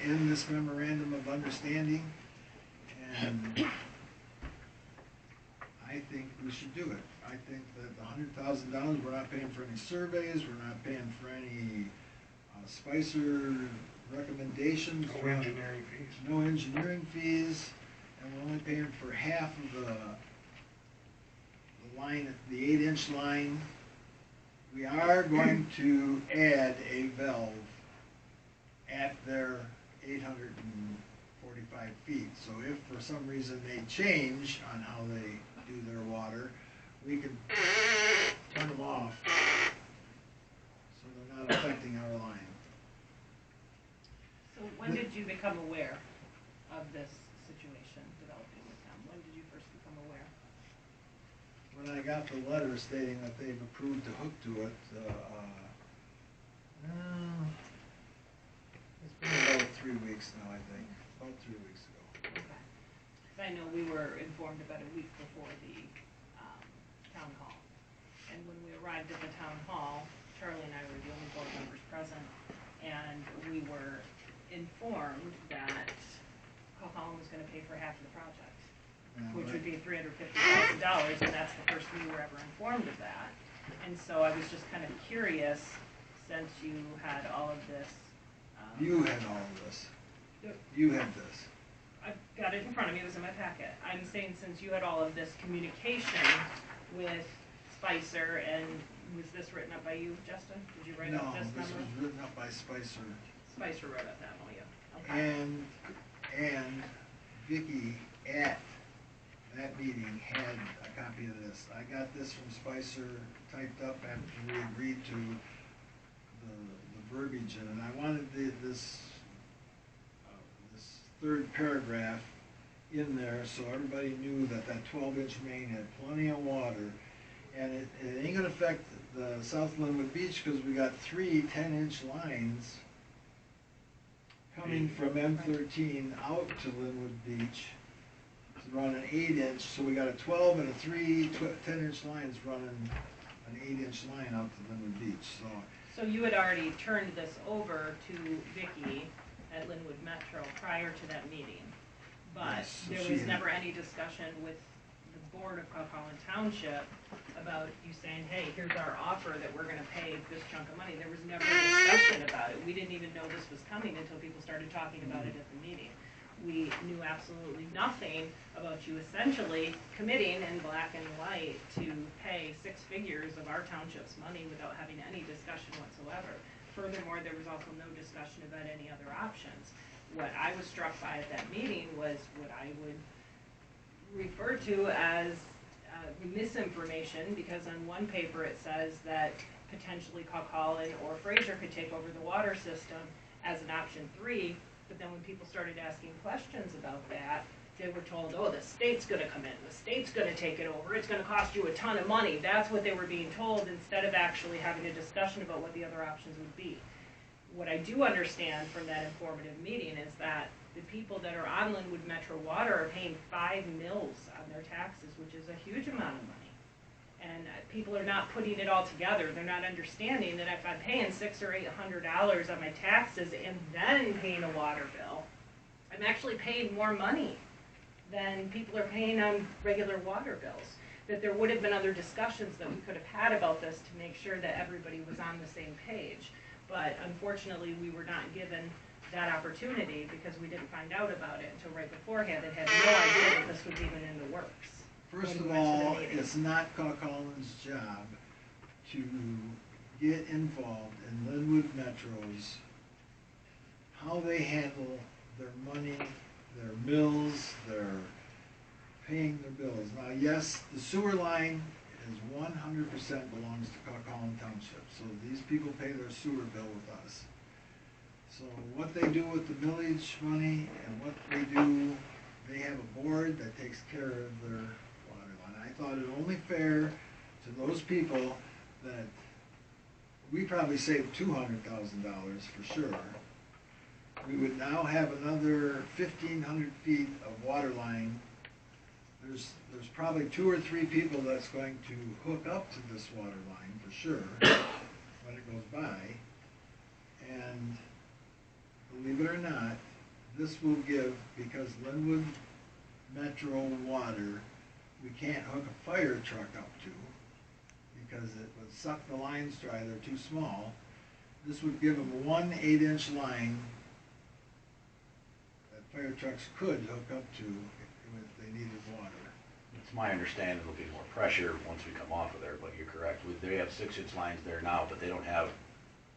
in this memorandum of understanding, and I think we should do it. I think that the $100,000, we're not paying for any surveys, we're not paying for any Spicer recommendations. No engineering fees. No engineering fees, and we're only paying for half of the line, the 8-inch line. We are going to add a valve at their 845 feet. So if for some reason they change on how they do their water, we can turn them off so they're not affecting our line. So when did you become aware of this situation developing with them? When did you first become aware? When I got the letter stating that they've approved to hook to it, it's been about 3 weeks now, I think, about 3 weeks ago. Okay. Because I know we were informed about a week before the town hall. And when we arrived at the town hall, Charlie and I were the only board members present, and we were informed that Colquhoun was going to pay for half of the project, which would be $350,000, and that's the first we were ever informed of that. And so I was just kind of curious, since you had all of this. You had all of this. You had this. I've got it in front of me, it was in my packet. I'm saying since you had all of this communication with Spicer, and was this written up by you, Justin? Did you write up this number? No, this was written up by Spicer. Spicer wrote up that MOU. Okay. And Vicki at that meeting had a copy of this. I got this from Spicer typed up after we agreed to the verbiage in it. And I wanted this third paragraph in there so everybody knew that that 12-inch main had plenty of water, and it ain't gonna affect the South Linwood Beach because we got 3 10-inch lines coming from M13 out to Linwood Beach to run an 8-inch, so we got a 12 and a 3 10-inch lines running an 8-inch line out to Linwood Beach. So you had already turned this over to Vicki at Linwood Metro prior to that meeting, but yes, so there was never any discussion with the board of Colquhoun Township about you saying, hey, here's our offer that we're going to pay this chunk of money. There was never a discussion about it. We didn't even know this was coming until people started talking about it at the meeting. We knew absolutely nothing about you essentially committing in black and white to pay 6 figures of our township's money without having any discussion whatsoever. Furthermore, there was also no discussion about any other options. What I was struck by at that meeting was what I would refer to as misinformation, because on one paper it says that potentially Colquhoun or Fraser could take over the water system as an option 3, but then when people started asking questions about that, they were told, oh, the state's going to come in, the state's going to take it over, it's going to cost you a ton of money. That's what they were being told, instead of actually having a discussion about what the other options would be. What I do understand from that informative meeting is that the people that are on Linwood Metro Water are paying 5 mils on their taxes, which is a huge amount of money. And people are not putting it all together. They're not understanding that if I'm paying $600 or $800 on my taxes and then paying a water bill, I'm actually paying more money than people are paying on regular water bills. That there would have been other discussions that we could have had about this to make sure that everybody was on the same page. But unfortunately, we were not given that opportunity because we didn't find out about it until right beforehand and had no idea that this was even in the works. First of all, it's not Colquhoun's job to get involved in Linwood Metro's, how they handle their money, their mills, their paying their bills. Now, yes, the sewer line is 100% belongs to Colquhoun Township, so these people pay their sewer bill with us. So what they do with the millage money and what they do, they have a board that takes care of their water line. I thought it only fair to those people that we probably saved $200,000 for sure. We would now have another 1,500 feet of water line. There's probably 2 or 3 people that's going to hook up to this water line for sure when it goes by. And believe it or not, this will give, because Linwood Metro Water, we can't hook a fire truck up to, because it would suck the lines dry, they're too small. This would give them one 8-inch line that fire trucks could hook up to if they needed water. It's my understanding there'll be more pressure once we come off of there, but you're correct. They have 6-inch lines there now, but they don't have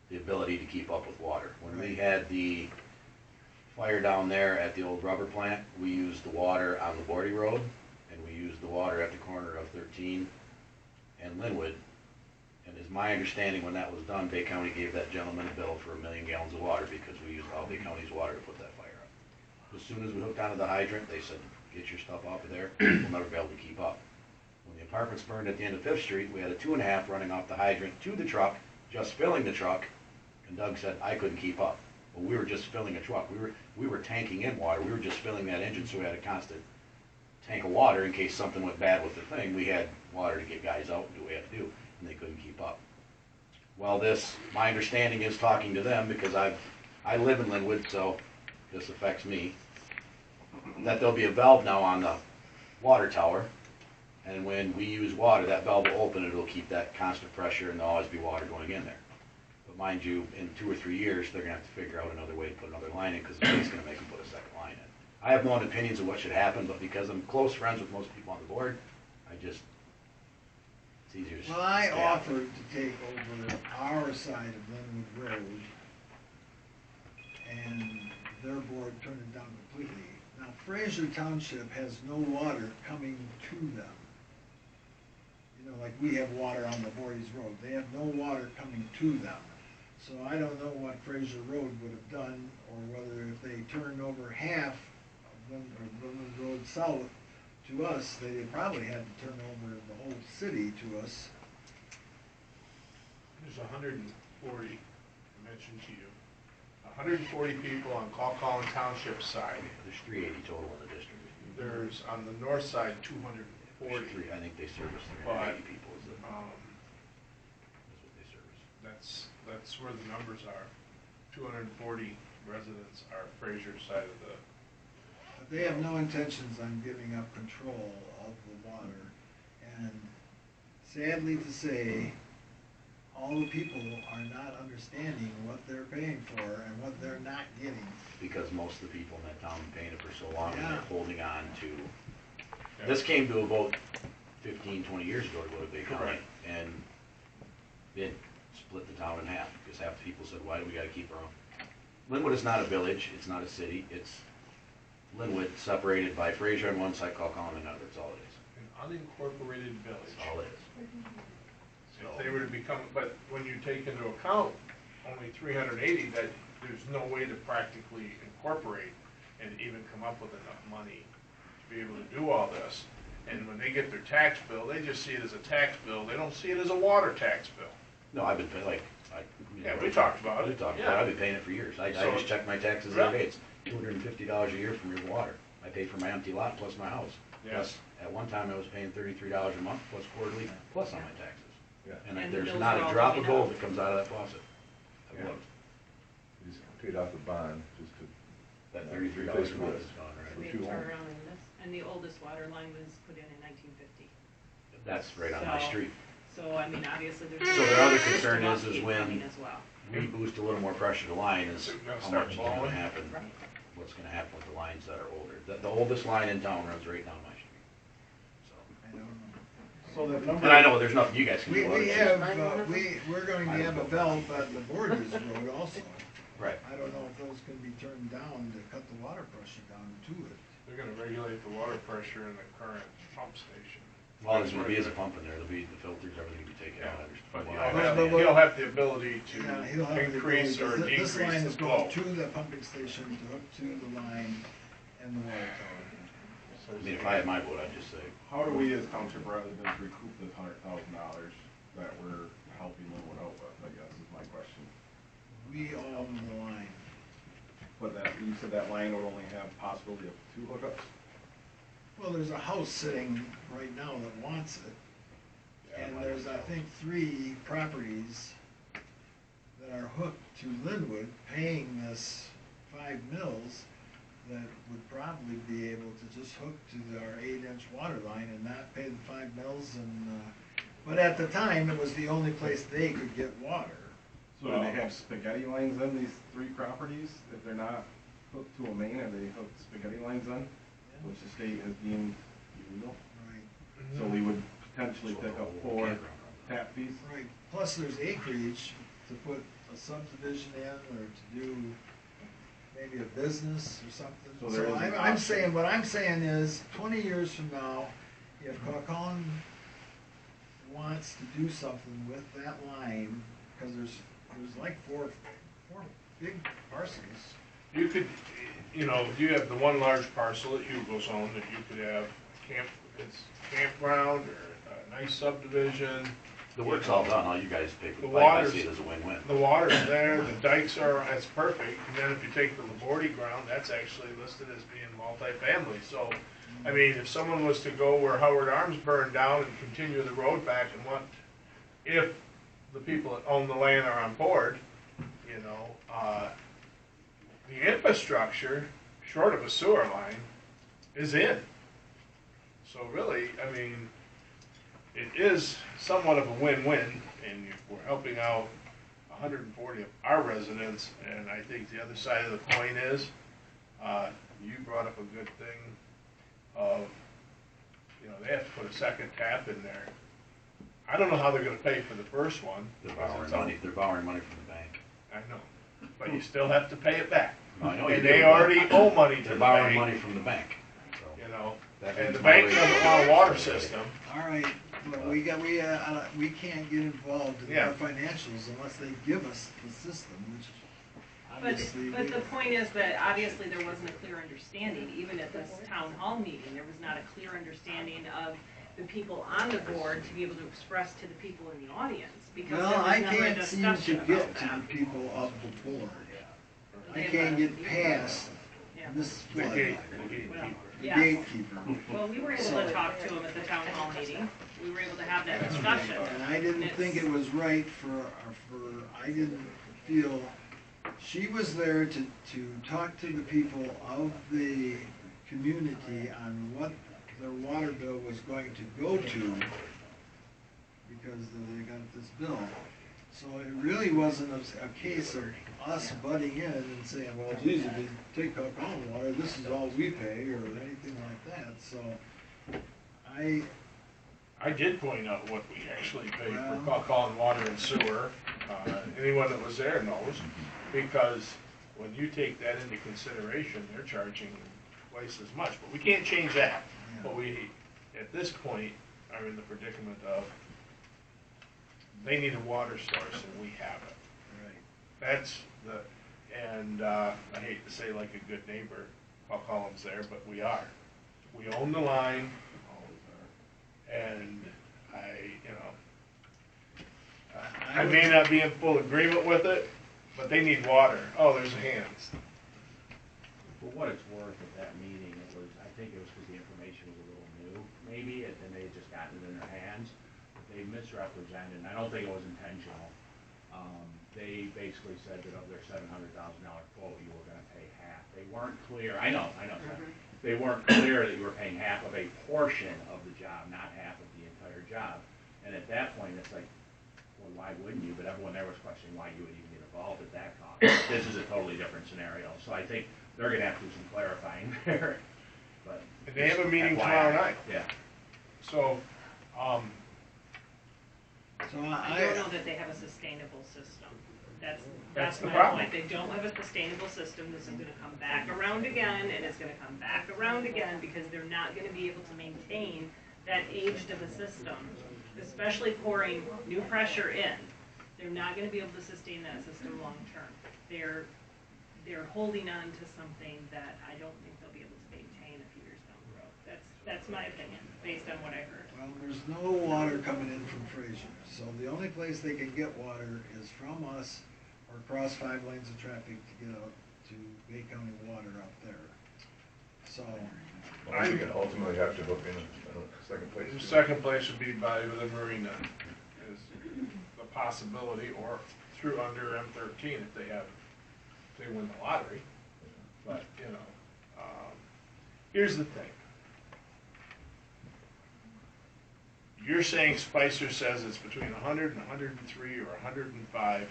the ability to keep up with water. When we Right. had the fire down there at the old rubber plant, we used the water on the Bordy Road, and we used the water at the corner of 13 and Linwood. And it's my understanding when that was done, Bay County gave that gentleman a bill for 1 million gallons of water because we used all Bay County's water to put that fire out. As soon as we hooked onto the hydrant, they said, get your stuff off of there, we'll never be able to keep up. When the apartments burned at the end of 5th Street, we had a 2.5 running off the hydrant to the truck, just filling the truck, and Doug said, I couldn't keep up. Well, we were just filling a truck. We were tanking in water. We were just filling that engine, so we had a constant tank of water in case something went bad with the thing. We had water to get guys out and do what we had to do, and they couldn't keep up. Well, my understanding is talking to them, because I live in Linwood, so this affects me, that there'll be a valve now on the water tower, and when we use water, that valve will open, it'll keep that constant pressure, and there'll always be water going in there. But mind you, in 2 or 3 years, they're gonna have to figure out another way to put another line in, because the state's gonna make them put a second line in. I have my own opinions of what should happen, but because I'm close friends with most people on the board, it's easier to Well, I stay out. offered to take over our side of Linwood Road, and their board turned it down completely. Now, Fraser Township has no water coming to them. You know, like we have water on the Voorhees Road, they have no water coming to them. So I don't know what Fraser Road would have done, or whether if they turned over half of Linwood Road south to us, they probably had to turn over the whole city to us. There's 140, I mentioned to you, 140 people on Clalcallon Township side. There's 380 total in the district. There's, on the north side, 240. I think they service 380 But, people is what they service. That's where the numbers are. 240 residents are Fraser side of the, But they have no intentions on giving up control of the water. And sadly to say, all the people are not understanding what they're paying for and what they're not getting. Because most of the people in that town have been paying it for so long, and Yeah. they're holding on to. This came to a vote 15, 20 years ago to go to Bay County, Correct. and it split the town in half, because half the people said, why do we gotta keep our own? Linwood is not a village, it's not a city, it's Linwood separated by Fraser on one side, Clalcallon on another, that's all it is. an unincorporated village. That's all it is. If they were to become, but when you take into account only 380, that there's no way to practically incorporate and even come up with enough money to be able to do all this. And when they get their tax bill, they just see it as a tax bill. They don't see it as a water tax bill. No, I've been paying, Yeah, we talked about it. We talked Yeah. about it, I've been paying it for years. I So- just checked my taxes the other day, it's $250 a year from your water. I pay for my empty lot plus my house. Yeah. Plus, at one time, I was paying $33 a month plus quarterly, plus on my taxes. Yeah. And And the there's bills not are a all drop of going gold up. that comes out of that faucet. I've Yeah. looked. You just paid off the bond just to, That $33 a month is gone, right? They For two turn homes. around and the oldest water line was put in 1950. That's right on my So- street. So, I mean, obviously, there's. So their other there's concern still is upkeep when- coming as well. We boost a little more pressure to the line is Is it gonna how start much is gonna blowing? happen, Right. what's gonna happen with the lines that are older. The oldest line in town runs right down my street. So, I don't know. So that number. and I know there's nothing you guys can We, do about we it. have, we're going to have a valve at the Borders Road also. Right. I don't know if those can be turned down to cut the water pressure down to it. They're gonna regulate the water pressure in the current pump station. Well, there's gonna be a pump in there, there'll be the filters, everything will be taken out. But Well, he'll have the ability Yeah, he'll to have the increase or ability, 'cause decrease this line the is going flow. to the pumping station to hook to the line and the water tower. I mean, if I had my vote, I'd just say, How do we as township residents recoup this $100,000 that we're helping Linwood out with, I guess is my question. We own the line. But that, you said that line would only have possibility of 2 hookups? Well, there's a house sitting right now that wants it. And there's, I think, 3 properties that are hooked to Linwood, paying this 5 mils, that would probably be able to just hook to our 8-inch water line and not pay the 5 mils but at the time, it was the only place they could get water. So do they have spaghetti lines in these 3 properties? If they're not hooked to a main, are they hooked spaghetti lines in? Which the state has deemed illegal? Right, So we would potentially pick up 4 tap fees? right. Plus, there's acreage to put a subdivision in or to do maybe a business or something. So there is an I'm option. saying, what I'm saying is, 20 years from now, if Colin wants to do something with that line, because there's like four big parcels. You could, you know, you have the one large parcel that Hugo's own, that you could have it's campground or a nice subdivision. The work's all done, all you guys pay for the The pipe, I water's- see it as a win-win. The water's there, the dikes are, that's perfect, and then if you take the Labordi ground, that's actually listed as being multifamily, so, I mean, if someone was to go where Howard Arms burned down and continue the road back and want, if the people that own the land are on board, you know, the infrastructure, short of a sewer line, is in. So really, I mean, it is somewhat of a win-win, and we're helping out 140 of our residents, and I think the other side of the coin is, you brought up a good thing of, you know, they have to put a second tap in there. I don't know how they're gonna pay for the first one. They're borrowing money from the bank. I know, but you still have to pay it back. No, I know you And do, they but already owe money to They're the borrowing bank, money from the bank, so. you know, that and means the my bank rate doesn't goes want a up. water system. All right, but we can't get involved in Yeah. their financials unless they give us the system, which obviously. But they the don't. point is that obviously there wasn't a clear understanding, even at this town hall meeting, there was not a clear understanding of the people on the board to be able to express to the people in the audience, because there Well, was I never a can't seem to discussion get about to the that. people of the board. I They can't have get a- past Yeah. this The flood, gatekeeper. the Yeah. gatekeeper. Well, we were able to talk to them at the town hall meeting, we were able to have that discussion. And I didn't think it was right I didn't feel, she was there to talk to the people of the community on what their water bill was going to go to, because they got this bill. So it really wasn't a case of us butting in and saying, well, geez, if you take Colin water, this is all we pay, or anything like that, so I did point out what we actually pay for Well- calling water and sewer. Anyone that was there knows, because when you take that into consideration, they're charging twice as much. But we can't change that. But we, at this point, are in the predicament of, they need a water source and we have it. Right. That's and I hate to say like a good neighbor, Paul Collins there, but we are. We own the line, and I may not be in full agreement with it, but they need water. Oh, there's hands. For what it's worth at that meeting, I think it was because the information was a little new, maybe, and they had just gotten it in their hands. But they misrepresented, and I don't think it was intentional. They basically said that of their $700,000 quote, you were gonna pay half. They weren't clear, I know, they weren't clear that you were paying half of a portion of the job, not half of the entire job. And at that point, it's like, well, why wouldn't you? But everyone there was questioning why you would even get involved at that cost. This is a totally different scenario, so I think they're gonna have to do some clarifying there, but. And they have a meeting FYI. tomorrow night. Yeah. So, So I don't know that they have a sustainable system. That's That's the my problem. point. They don't have a sustainable system. This is gonna come back around again, and it's gonna come back around again, because they're not gonna be able to maintain that aged of a system, especially pouring new pressure in. They're not gonna be able to sustain that system long-term. They're holding on to something that I don't think they'll be able to maintain a few years down the road. That's my opinion, based on what I heard. Well, there's no water coming in from Fraser, so the only place they can get water is from us or across 5 lanes of traffic to get out to Bay County Water up there. So, Well, you're gonna ultimately have to hook in a second place. the second place would be by the marina, is the possibility, or through under M13 if they win the lottery. But, Here's the thing. You're saying Spicer says it's between 100 and 103 or 105.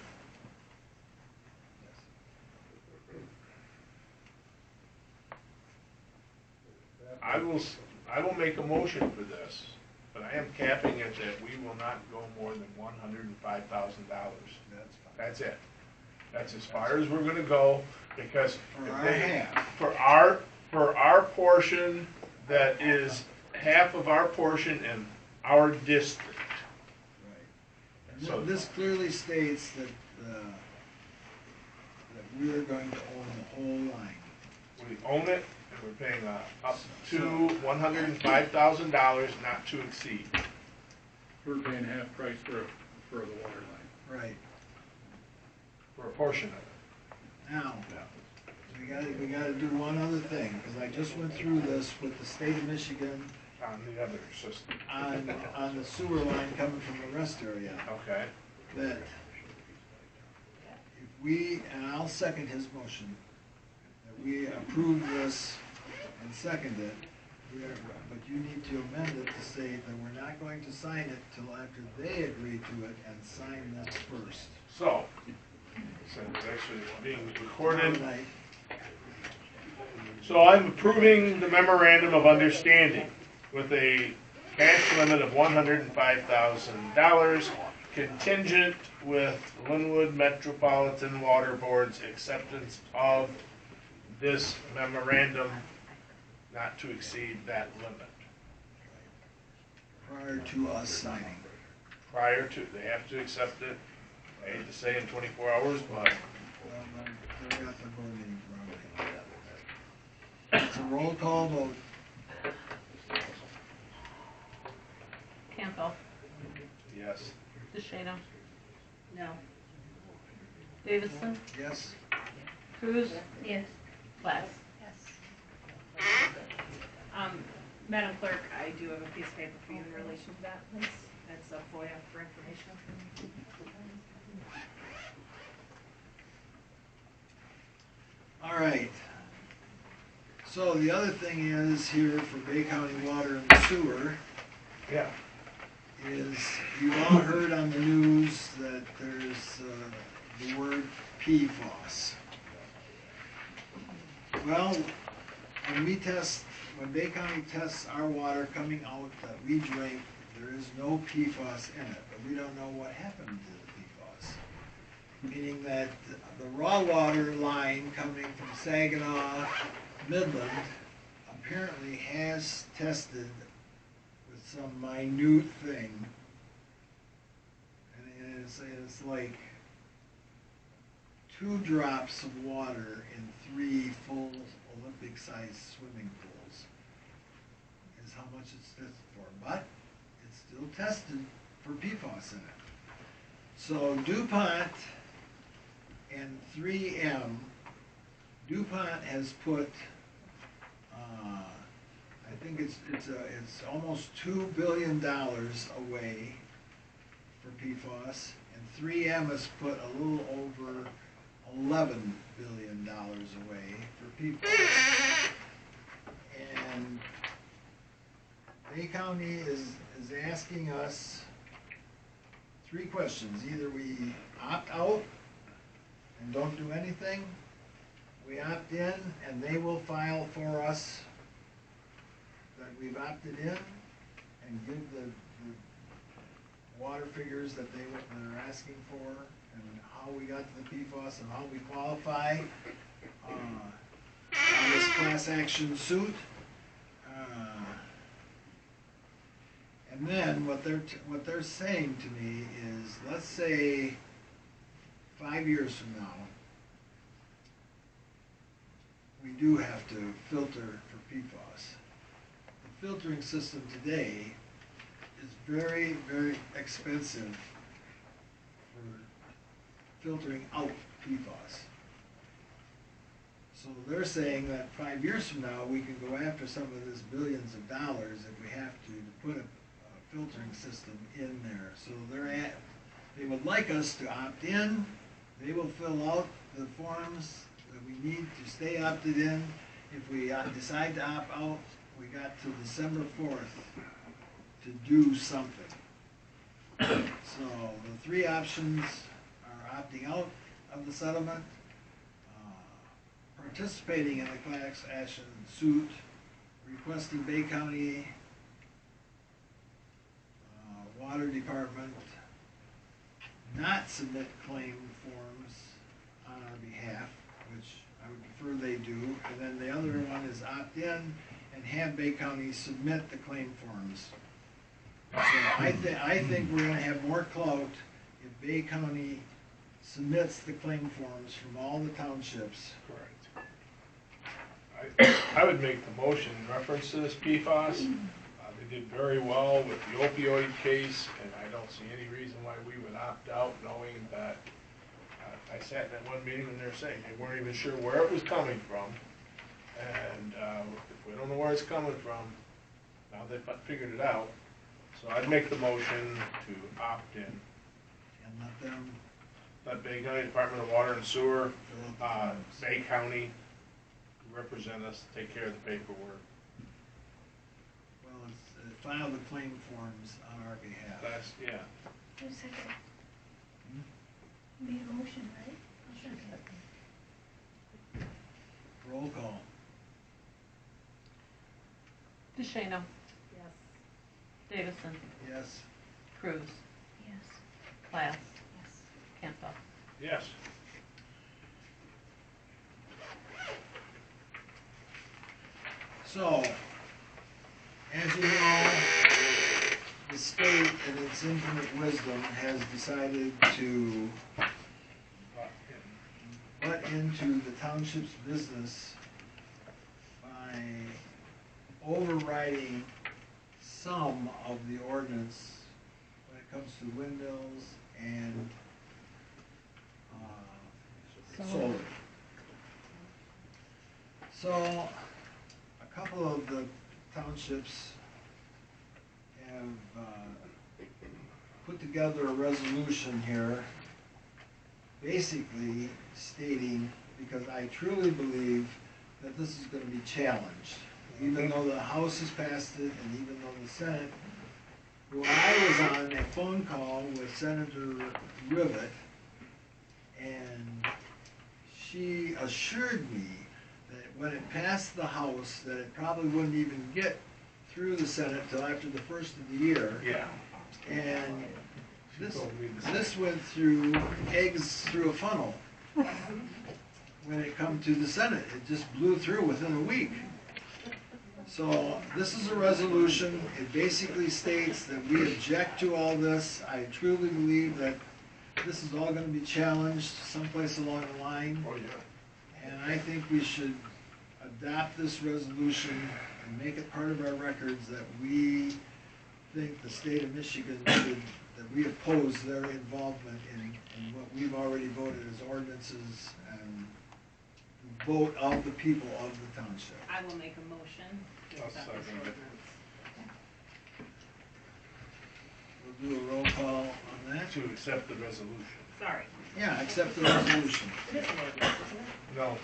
I will make a motion for this, but I am capping it that we will not go more than $105,000. That's fine. That's it. That's as far as we're gonna go, because For if our they- half. for our portion, that is half of our portion in our district. Right. And So- this clearly states that we are going to own the whole line. We own it, and we're paying up to $105,000, not to exceed. We're paying half price for the water line. Right. For a portion of it. Now, we gotta do one other thing, because I just went through this with the state of Michigan On the other system. on the sewer line coming from the rest area. Okay. That if we, and I'll second his motion, that we approve this and second it, but you need to amend it to say that we're not going to sign it till after they agree to it and sign this first. So, since it's actually being recorded, Tonight. so I'm approving the memorandum of understanding with a cash limit of $105,000 contingent with Linwood Metropolitan Water Board's acceptance of this memorandum not to exceed that limit. Prior to us signing. Prior to, they have to accept it, I hate to say in 24 hours, but Well, they got the board meeting tomorrow night. It's a roll call vote. Campbell, yes. DeShano, No. Davison, Yes? Cruz. Yes. Plath. Madam Clerk, I do have a piece of paper for you in relation to that, please. That's a FOIA for information. All right. So the other thing is here for Bay County Water and Sewer Yeah. is you've all heard on the news that there's the word PFOS. Well, when Bay County tests our water coming out that we drink, there is no PFOS in it, but we don't know what happened to the PFOS. Meaning that the raw water line coming from Saginaw, Midland, apparently has tested with some minute thing. And it's like 2 drops of water in 3 full Olympic-sized swimming pools is how much it's tested for. But it's still tested for PFOS in it. So DuPont and 3M, DuPont has put, I think it's almost $2 billion away for PFOS, and 3M has put a little over $11 billion away for PFOS. And Bay County is asking us 3 questions. Either we opt out and don't do anything, we opt in and they will file for us that we've opted in and give the water figures that they're asking for and how we got to the PFOS and how we qualify on this class action suit. And then what they're saying to me is, let's say 5 years from now, we do have to filter for PFOS. The filtering system today is very, very expensive for filtering out PFOS. So they're saying that 5 years from now, we can go after some of this billions of dollars if we have to put a filtering system in there. So they would like us to opt in. They will fill out the forms that we need to stay opted in, if we decide to opt out, we got till December 4th to do something. So the three options are opting out of the settlement, participating in the class action suit, requesting Bay County Water Department not submit claim forms on our behalf, which I would prefer they do, and then the other one is opt in and have Bay County submit the claim forms. So I think we're gonna have more clout if Bay County submits the claim forms from all the townships. Correct. I would make the motion in reference to this PFAS. They did very well with the opioid case, and I don't see any reason why we would opt out, knowing that, I sat in that one meeting when they were saying they weren't even sure where it was coming from. And if we don't know where it's coming from, now they've figured it out. So I'd make the motion to opt in. And let them Let Bay County Department of Water and Sewer, fill out the forms. Bay County represent us, take care of the paperwork. Well, it's, file the claim forms on our behalf. That's, yeah. Who's second? Hmm? Made a motion, right? Roll call. DeShano, Yes. Davison, Yes. Cruz, Yes. Glass, Yes. Campbell. Yes. So, as you know, the state in its infinite wisdom has decided to butt into the township's business by overriding some of the ordinance when it comes to windmills and solar. So, a couple of the townships have put together a resolution here basically stating, because I truly believe that this is gonna be challenged. Even though the House has passed it, and even though the Senate, who I was on a phone call with Senator Rivet, and she assured me that when it passed the House, that it probably wouldn't even get through the Senate till after the first of the year. Yeah. And She this, told me the same. this went through, eggs through a funnel. When it come to the Senate, it just blew through within a week. So this is a resolution, it basically states that we object to all this. I truly believe that this is all gonna be challenged someplace along the line. Oh, yeah. And I think we should adopt this resolution and make it part of our records that we think the state of Michigan should, that we oppose their involvement in what we've already voted as ordinances and vote of the people of the township. I will make a motion to I'll accept this second it. ordinance. We'll do a roll call on that. To accept the resolution. Sorry. Yeah, accept the resolution. It is an ordinance, isn't it? No.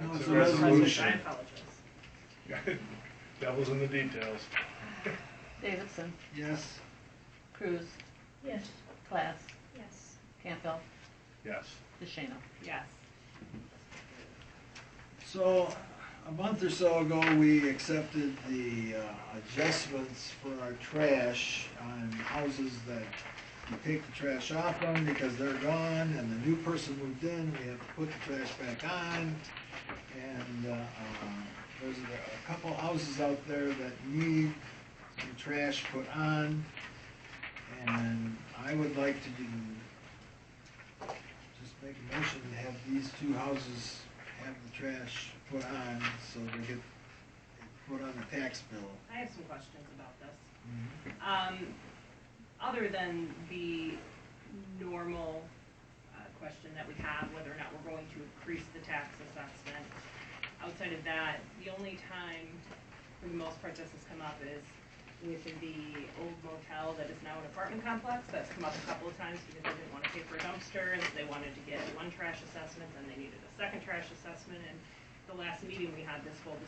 No, It's it's a a resolution. I apologize. Devil's in the details. Davidson, Yes? Cruz, Yes. Glass, Yes. Campbell, Yes. DeShano. Yes. So, a month or so ago, we accepted the adjustments for our trash on houses that you take the trash off them because they're gone, and the new person moved in, we have to put the trash back on. And there's a couple houses out there that need some trash put on. And I would like to just make a motion to have these two houses have the trash put on, so they get it put on the tax bill. I have some questions about this. Other than the normal question that we have, whether or not we're going to increase the tax assessment, outside of that, the only time, for the most part, this has come up is with the old motel that is now an apartment complex. That's come up a couple of times because they didn't want to pay for a dumpster, and they wanted to get one trash assessment, then they needed a second trash assessment, and the last meeting we had this full discussion